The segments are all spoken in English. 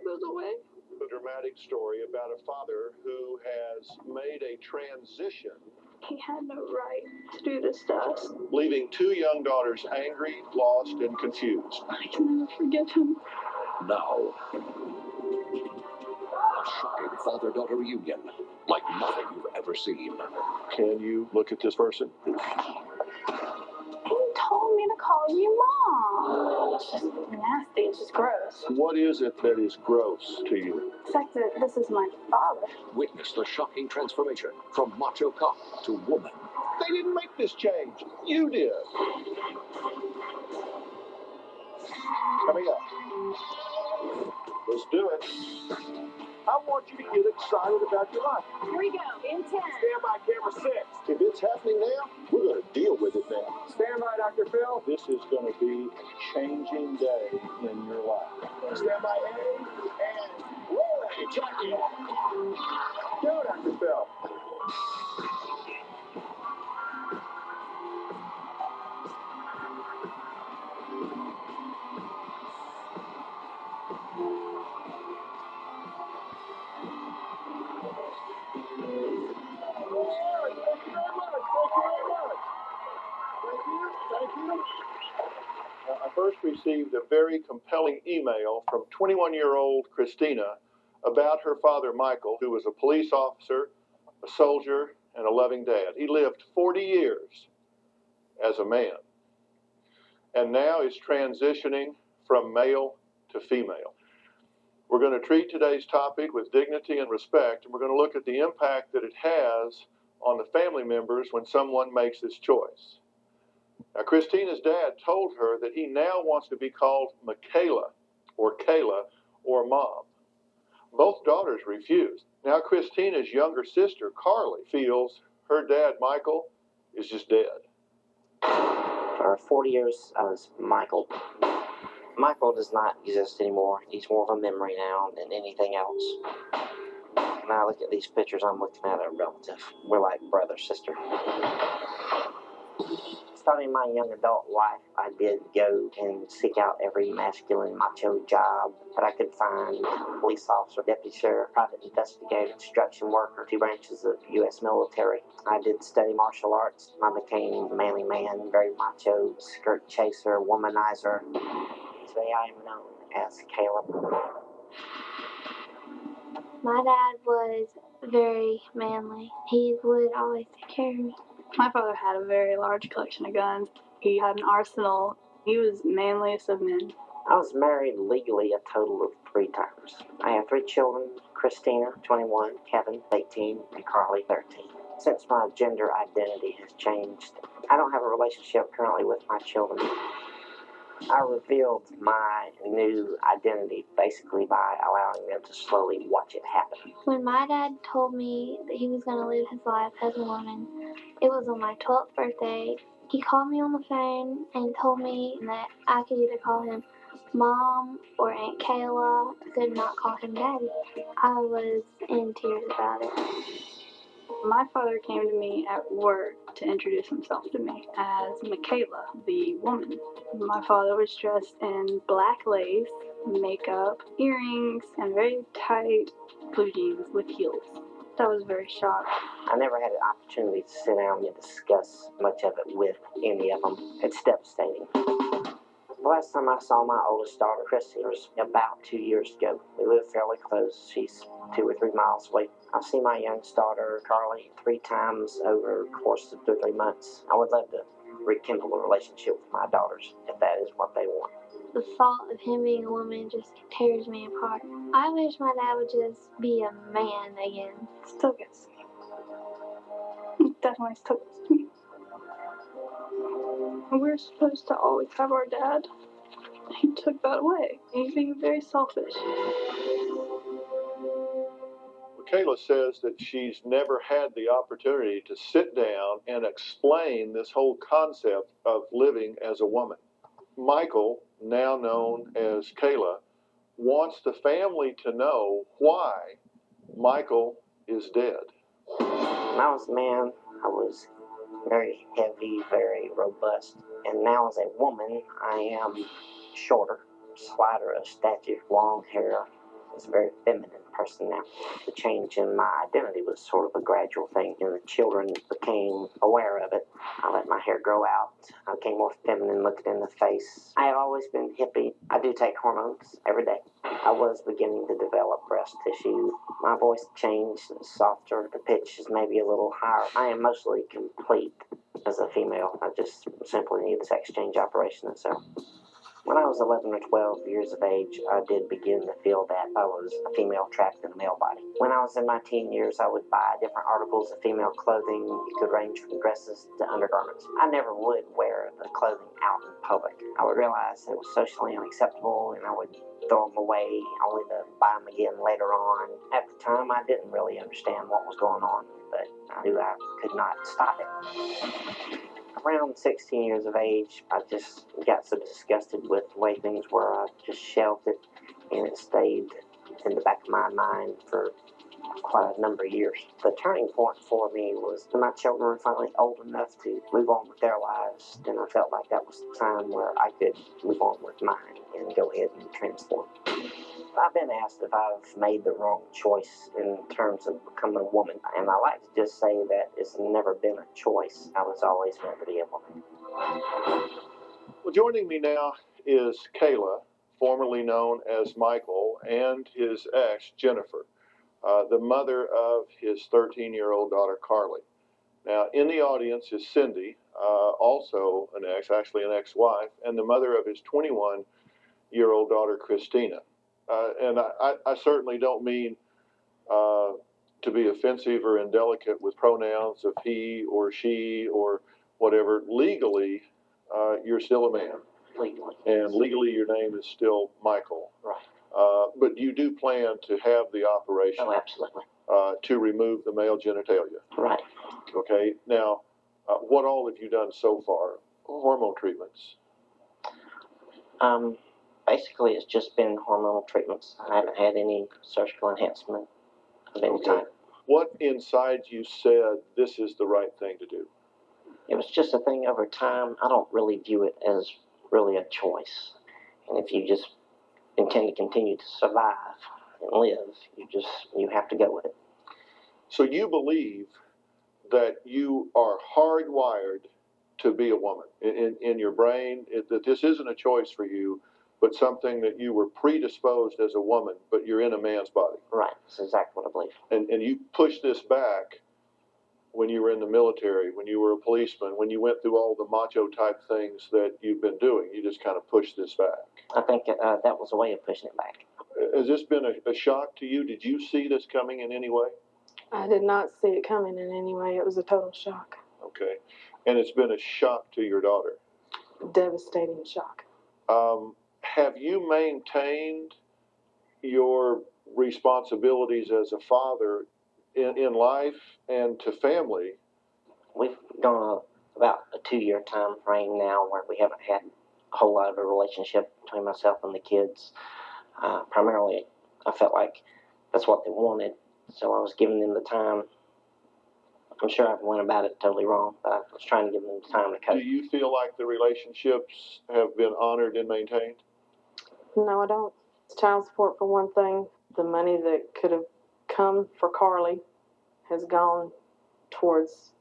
goes away. A dramatic story about a father who has made a transition. He had no right to do this to us. Leaving two young daughters angry, lost, and confused. I can never forgive him. Now, a shocking father-daughter reunion like nothing you've ever seen. Can you look at this person? He told me to call you Mom. It's just nasty. It's just gross. What is it that is gross to you? The fact that this is my father. Witness the shocking transformation from macho cop to woman. They didn't make this change. You did. Coming up. Let's do it. I want you to get excited about your life. Here we go. In 10. Stand by, camera 6. If it's happening now, we're going to deal with it now. Stand by, Dr. Phil. This is going to be a changing day in your life. Stand by, A, and woo, Jackie. Go, Dr. Phil. I first received a very compelling email from 21-year-old Christina about her father, Michael, who was a police officer, a soldier, and a loving dad. He lived 40 years as a man and now is transitioning from male to female. We're going to treat today's topic with dignity and respect, and we're going to look at the impact that it has on the family members when someone makes this choice. Now, Christina's dad told her that he now wants to be called Makayla or Kayla or Mom. Both daughters refused. Now, Christina's younger sister, Carly, feels her dad, Michael, is just dead. For 40 years, I was Michael. Michael does not exist anymore. He's more of a memory now than anything else. When I look at these pictures, I'm looking at a relative. We're like brother, sister. Starting my young adult life, I did go and seek out every masculine macho job that I could find. Police officer, deputy sheriff, private investigator, construction worker, 2 branches of the U.S. military. I did study martial arts. I became a manly man, very macho, skirt chaser, womanizer. Today I am known as Kayla. My dad was very manly. He would always take care of me. My father had a very large collection of guns. He had an arsenal. He was manliest of men. I was married legally a total of 3 times. I have 3 children, Christina, 21, Kevin, 18, and Carly, 13. Since my gender identity has changed, I don't have a relationship currently with my children. I revealed my new identity basically by allowing them to slowly watch it happen. When my dad told me that he was going to live his life as a woman, it was on my 12th birthday. He called me on the phone and told me that I could either call him Mom or Aunt Kayla. I could not call him Daddy. I was in tears about it. My father came to me at work to introduce himself to me as Makayla, the woman. My father was dressed in black lace, makeup, earrings, and very tight blue jeans with heels. I was very shocked. I never had an opportunity to sit down and discuss much of it with any of them. It's devastating. The last time I saw my oldest daughter, Chrissy, was about 2 years ago. We live fairly close. She's 2 or 3 miles away. I've seen my youngest daughter, Carly, 3 times over the course of 2 or 3 months. I would love to rekindle a relationship with my daughters if that is what they want. The thought of him being a woman just tears me apart. I wish my dad would just be a man again. Still gets me. It definitely still gets me. We're supposed to always have our dad. He took that away. He's being very selfish. Kayla says that she's never had the opportunity to sit down and explain this whole concept of living as a woman. Michael, now known as Kayla, wants the family to know why Michael is dead. When I was a man, I was very heavy, very robust. And now as a woman, I am shorter, slighter of stature, long hair, was a very feminine person now. The change in my identity was sort of a gradual thing, and the children became aware of it. I let my hair grow out. I became more feminine looking in the face. I have always been hippie. I do take hormones every day. I was beginning to develop breast tissue. My voice changed, softer. The pitch is maybe a little higher. I am mostly complete as a female. I just simply need the sex change operation itself. When I was 11 or 12 years of age, I did begin to feel that I was a female trapped in a male body. When I was in my teen years, I would buy different articles of female clothing. It could range from dresses to undergarments. I never would wear the clothing out in public. I would realize it was socially unacceptable, and I would throw them away only to buy them again later on. At the time, I didn't really understand what was going on, but I knew I could not stop it. Around 16 years of age, I just got so disgusted with the way things were, I just shelved it, and it stayed in the back of my mind for quite a number of years. The turning point for me was when my children were finally old enough to move on with their lives. Then I felt like that was the time where I could move on with mine and go ahead and transform. I've been asked if I've made the wrong choice in terms of becoming a woman, and I like to just say that it's never been a choice. I was always meant to be a woman. Well, joining me now is Kayla, formerly known as Michael, and his ex, Jennifer, the mother of his 13-year-old daughter, Carly. Now, in the audience is Cindy, also an ex, actually an ex-wife, and the mother of his 21-year-old daughter, Christina. And I certainly don't mean to be offensive or indelicate with pronouns of he or she or whatever. Legally, you're still a man. Legally. And legally, your name is still Michael. Right. But you do plan to have the operation. Oh, absolutely. To remove the male genitalia. Right. Okay. Now, what all have you done so far? Hormone treatments. Basically, it's just been hormonal treatments. I haven't had any surgical enhancement of any type. What inside you said this is the right thing to do? It was just a thing over time. I don't really view it as really a choice. And if you just intend to continue to survive and live, you have to go with it. So you believe that you are hardwired to be a woman in your brain, that this isn't a choice for you, but something that you were predisposed as a woman, but you're in a man's body. Right. That's exactly what I believe. And you pushed this back when you were in the military, when you were a policeman, when you went through all the macho type things that you've been doing. You just kind of pushed this back. I think that was a way of pushing it back. Has this been a shock to you? Did you see this coming in any way? I did not see it coming in any way. It was a total shock. Okay. And it's been a shock to your daughter? Devastating shock. Have you maintained your responsibilities as a father in life and to family? We've gone about a 2-year time frame now where we haven't had a whole lot of a relationship between myself and the kids. Primarily, I felt like that's what they wanted, so I was giving them the time. I'm sure I went about it totally wrong, but I was trying to give them the time to cope. Do you feel like the relationships have been honored and maintained? No, I don't. It's child support for one thing. The money that could have come for Carly has gone towards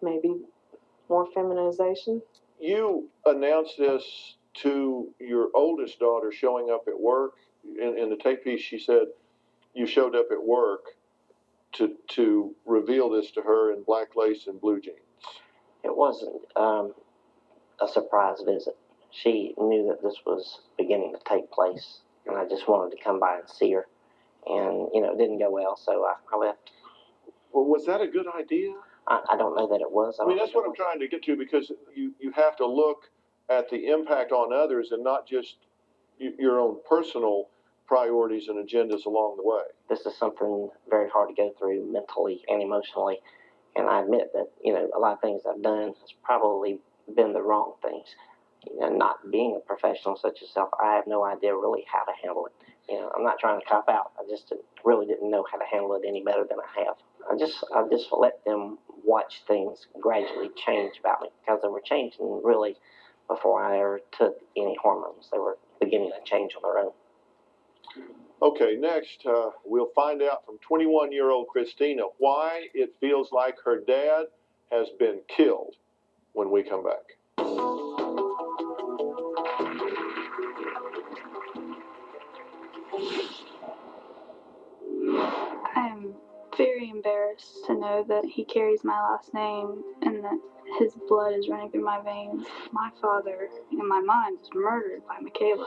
maybe more feminization. You announced this to your oldest daughter showing up at work. In the tape piece, she said you showed up at work to reveal this to her in black lace and blue jeans. It wasn't a surprise visit. She knew that this was beginning to take place, and I just wanted to come by and see her. And, it didn't go well, so I left. Well, was that a good idea? I don't know that it was. I mean, that's what I'm trying to get to, because you have to look at the impact on others and not just your own personal priorities and agendas along the way. This is something very hard to go through mentally and emotionally, and I admit that, a lot of things I've done has probably been the wrong things. Not being a professional such as yourself, I have no idea really how to handle it. I'm not trying to cop out. I just really didn't know how to handle it any better than I have. I just let them watch things gradually change about me, because they were changing really before I ever took any hormones. They were beginning to change on their own. Okay, next, we'll find out from 21-year-old Christina why it feels like her dad has been killed when we come back. I am very embarrassed to know that he carries my last name and that his blood is running through my veins. My father, in my mind, was murdered by Michaela.